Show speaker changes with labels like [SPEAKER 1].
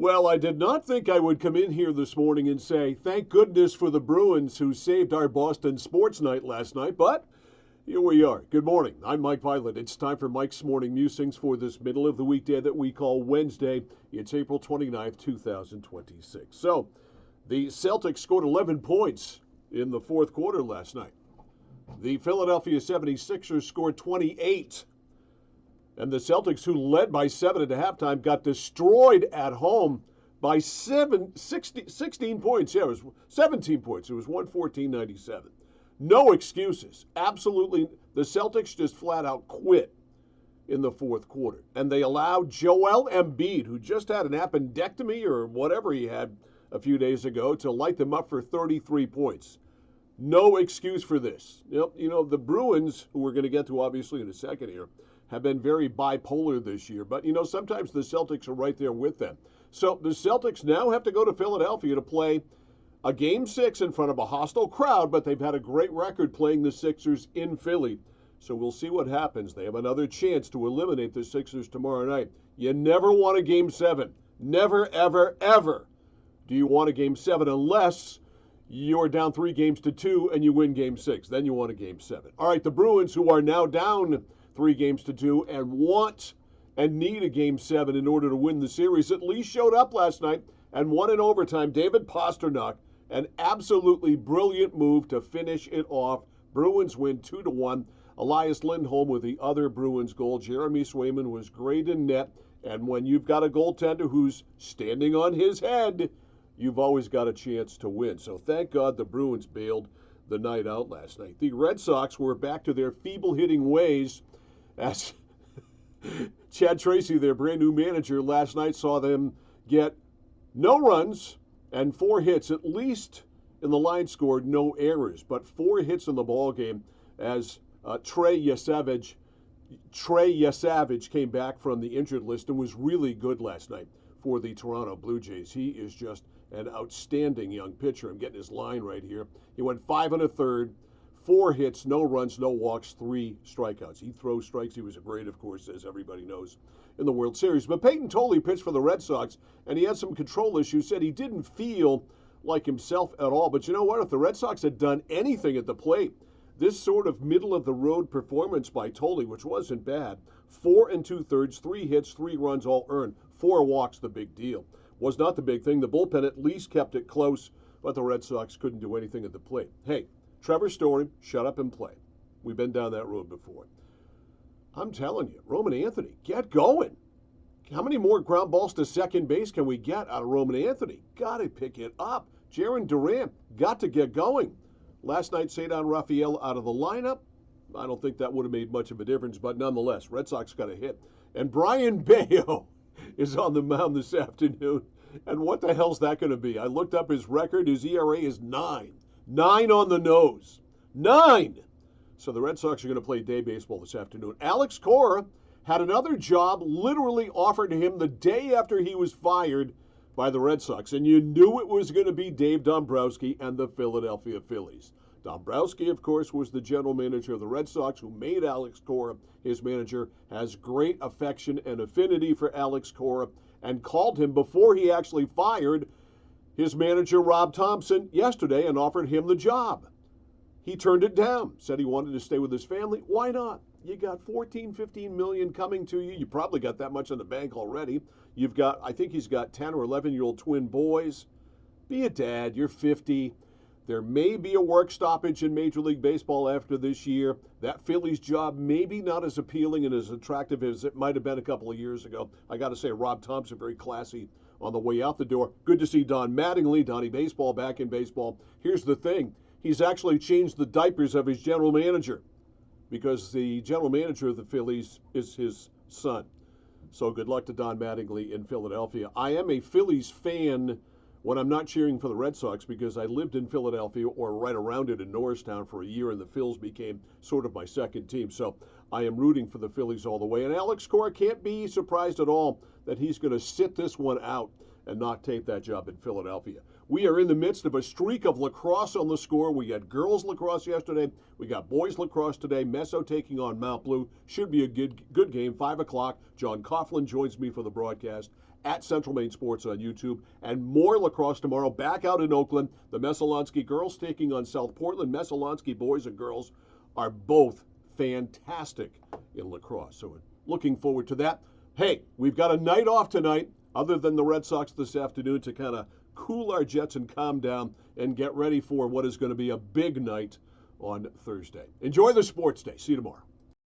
[SPEAKER 1] Well, I did not think I would come in here this morning and say, thank goodness for the Bruins who saved our Boston sports night last night, but here we are. Good morning. I'm Mike Violet. It's time for Mike's Morning Musings for this middle of the weekday that we call Wednesday. It's April 29th, 2026. So, the Celtics scored 11 points in the fourth quarter last night. The Philadelphia 76ers scored 28. And the Celtics, who led by 7 at halftime, got destroyed at home by 16 points. Yeah, it was 17 points. It was 114-97. No excuses. Absolutely. The Celtics just flat out quit in the fourth quarter. And they allowed Joel Embiid, who just had an appendectomy or whatever he had a few days ago, to light them up for 33 points. No excuse for this. You know, the Bruins, who we're going to get to obviously in a second here, have been very bipolar this year. But, sometimes the Celtics are right there with them. So the Celtics now have to go to Philadelphia to play a Game 6 in front of a hostile crowd, but they've had a great record playing the Sixers in Philly. So we'll see what happens. They have another chance to eliminate the Sixers tomorrow night. You never want a Game 7. Never, ever, ever do you want a Game 7 unless you're down 3-2 and you win Game 6. Then you want a Game 7. All right, the Bruins, who are now down 3-2 and want and need a Game 7 in order to win the series, at least showed up last night and won in overtime. David Pastrnak, an absolutely brilliant move to finish it off. Bruins win 2-1. Elias Lindholm with the other Bruins goal. Jeremy Swayman was great in net. And when you've got a goaltender who's standing on his head, you've always got a chance to win. So thank God the Bruins bailed the night out last night. The Red Sox were back to their feeble hitting ways as Chad Tracy, their brand new manager, last night saw them get no runs and 4 hits, at least in the line scored, no errors, but 4 hits in the ball game as Trey Yesavage came back from the injured list and was really good last night for the Toronto Blue Jays. He is just an outstanding young pitcher. I'm getting his line right here. He went 5 1/3, 4 hits, no runs, no walks, 3 strikeouts. He throws strikes. He was a great, of course, as everybody knows, in the World Series. But Peyton Tolley pitched for the Red Sox, and he had some control issues. Said he didn't feel like himself at all. But you know what? If the Red Sox had done anything at the plate, this sort of middle-of-the-road performance by Tolley, which wasn't bad, 4 2/3, 3 hits, 3 runs, all earned, 4 walks, the big deal. Was not the big thing. The bullpen at least kept it close, but the Red Sox couldn't do anything at the plate. Hey, Trevor Story, shut up and play. We've been down that road before. I'm telling you, Roman Anthony, get going. How many more ground balls to second base can we get out of Roman Anthony? Got to pick it up. Jaron Durant, got to get going. Last night, Cedar Rafael out of the lineup. I don't think that would have made much of a difference, but nonetheless, Red Sox got a hit. And Brian Bayo is on the mound this afternoon. And what the hell's that going to be? I looked up his record. His ERA is 9. 9 on the nose. 9! So the Red Sox are going to play day baseball this afternoon. Alex Cora had another job literally offered to him the day after he was fired by the Red Sox. And you knew it was going to be Dave Dombrowski and the Philadelphia Phillies. Dombrowski, of course, was the general manager of the Red Sox who made Alex Cora his manager, has great affection and affinity for Alex Cora, and called him before he actually fired his manager, Rob Thompson, yesterday and offered him the job. He turned it down, said he wanted to stay with his family. Why not? You got 14, 15 million coming to you. You probably got that much in the bank already. You've got, I think he's got 10 or 11-year-old twin boys. Be a dad. You're 50. There may be a work stoppage in Major League Baseball after this year. That Phillies job may be not as appealing and as attractive as it might have been a couple of years ago. I got to say, Rob Thompson, very classy on the way out the door. Good to see Don Mattingly, Donnie Baseball, back in baseball. Here's the thing. He's actually changed the diapers of his general manager because the general manager of the Phillies is his son. So good luck to Don Mattingly in Philadelphia. I am a Phillies fan when I'm not cheering for the Red Sox because I lived in Philadelphia or right around it in Norristown for a year, and the Phils became sort of my second team. So I am rooting for the Phillies all the way. And Alex Cora can't be surprised at all that he's going to sit this one out and not take that job in Philadelphia. We are in the midst of a streak of lacrosse on the score. We had girls lacrosse yesterday. We got boys lacrosse today. Meso taking on Mount Blue. Should be a good game. 5 o'clock. John Coughlin joins me for the broadcast. at Central Maine Sports on YouTube. And more lacrosse tomorrow, back out in Oakland. The Messalonsky girls taking on South Portland. Messalonsky boys and girls are both fantastic in lacrosse. So we're looking forward to that. Hey, we've got a night off tonight, other than the Red Sox this afternoon, to kind of cool our jets and calm down and get ready for what is going to be a big night on Thursday. Enjoy the sports day. See you tomorrow.